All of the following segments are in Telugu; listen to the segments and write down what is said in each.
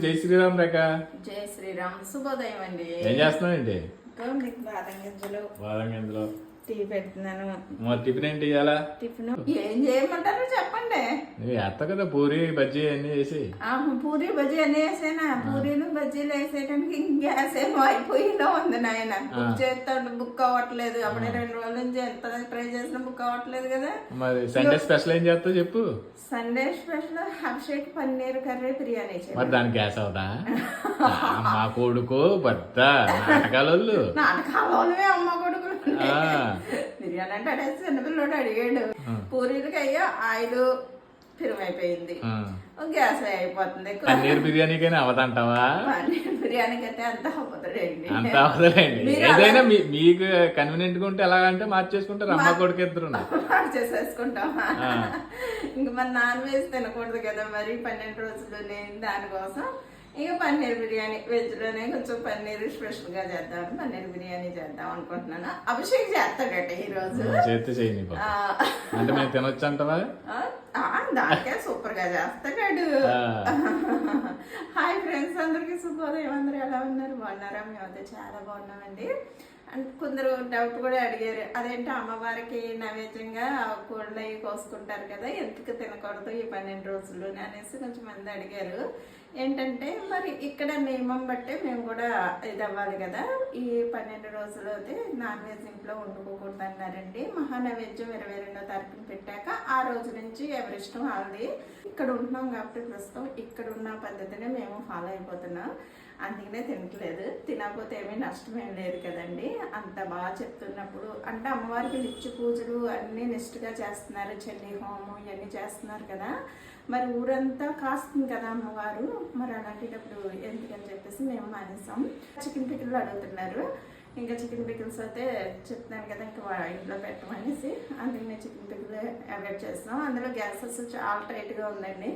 జై శ్రీరామ్ రేఖ. జై శ్రీరామ్. శుభోదయం అండి. ఏం చేస్తున్నావండి? బాదం గింజలు టీ పెడుతున్నాను. మరి టిఫిన్ ఏంటి ఇవాళ? టిఫిన్ ఏం చేయమంటారో చెప్పండి. ఎత్త కదా పూరి బజ్జీ అన్ని వేసి. పూరి బజ్జీ అన్ని వేసేనా? పూరీలు బజ్జీలు వేసేయడానికి గ్యాస్ ఏమో అయిపోయిలో ఉంది నాయన. బుక్ చేస్తాడు, బుక్ అవ్వట్లేదు. అప్పుడే 2 రోజుల నుంచి ఎంత ట్రై చేసినా బుక్ అవ్వట్లేదు కదా. మరి సండే స్పెషల్ ఏం చేస్తావు చెప్పు. Sunday special Abhishek paneer curry biryani. మరి దానికి గ్యాస్ అవుతా? మా కొడుకు పెద్ద నాటకాలు నాటకాలే అమ్మ కొడుకులు. బిర్యానీ అంటే అడే చిన్నపిల్లడు అడిగాడు. పూరీలకి అయ్యా ఆయిల్ అయిపోయింది, గ్యాస్ అయిపోతుంది. పన్నీర్ బిర్యానీకైనా అవదంటావా? పన్నీర్ బిర్యానీకి అయితే అంత అవ్వదులేండి. అంత అవదులేండి. ఏదైనా మీకు కన్వీనియంట్ గా ఉంటే ఎలాగంటే మార్చేసుకుంటారు అమ్మ కొడుకు ఇద్దరు. మార్చేసేసుకుంటామా? ఇంక మరి నాన్ వెజ్ తినకూడదు కదా మరి 12 రోజులు. దానికోసం ఇక పన్నీర్ బిర్యానీ వెజ్ లోనే కొంచెం పన్నీర్ స్పెషల్ గా చేద్దాం, పన్నీర్ బిర్యానీ చేద్దాం అనుకుంటున్నాను. అభిషేక్ చేస్తాడట ఈ రోజు. అంటే మేము తినొచ్చు అంటవా? దానికే సూపర్ గా చేస్తాడు. హాయ్ ఫ్రెండ్స్, అందరికి శుభోదయం. అందరూ ఎలా ఉన్నారు? బాగున్నారా? మేమైతే చాలా బాగున్నామండి. అండ్ కొందరు డౌట్ కూడా అడిగారు, అదేంటి అమ్మవారికి నైవేద్యంగా కోళ్ళు అవి కోసుకుంటారు కదా, ఎందుకు తినకూడదు ఈ 12 రోజులు అనేసి కొంచెం మంది అడిగారు. ఏంటంటే మరి ఇక్కడ నియమం బట్టే మేము కూడా ఇది అవ్వాలి కదా. ఈ 12 రోజులు అయితే నాన్ వెజ్ ఇంట్లో వండుకోకూడదు అన్నారండి. మహానైవేద్యం 22వ తారీఖున పెట్టాక ఆ రోజు నుంచి ఎవరిష్టం వాళ్ళది. ఇక్కడ ఉంటున్నాం కాబట్టి ప్రస్తుతం ఇక్కడ ఉన్న పద్ధతినే మేము ఫాలో అయిపోతున్నాం. అందుకనే తినట్లేదు. తినకపోతే ఏమీ నష్టమేం లేదు కదండి. అంత బాగా చెప్తున్నప్పుడు అంటే అమ్మవారికి నిత్య పూజలు అన్నీ నిష్ఠగా చేస్తున్నారు, చండీ హోమం ఇవన్నీ చేస్తున్నారు కదా. మరి ఊరంతా కాస్తుంది కదా అమ్మవారు. మరి అలాంటిటప్పుడు ఎందుకని చెప్పేసి మేము మానేసాం. చికెన్ పికిల్లు అడుగుతున్నారు. ఇంకా చికెన్ పికిల్స్ అయితే చెప్తున్నాను కదా, ఇంకా ఇంట్లో పెట్టమనేసి అందుకనే చికెన్ పికిల్ అవాయిడ్ చేస్తున్నాం. అందులో గ్యాసెస్ చాలా టైట్గా ఉందండి,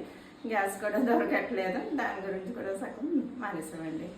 గ్యాస్ కూడా దొరకట్లేదు. దాని గురించి కూడా సగం మానేసామండి.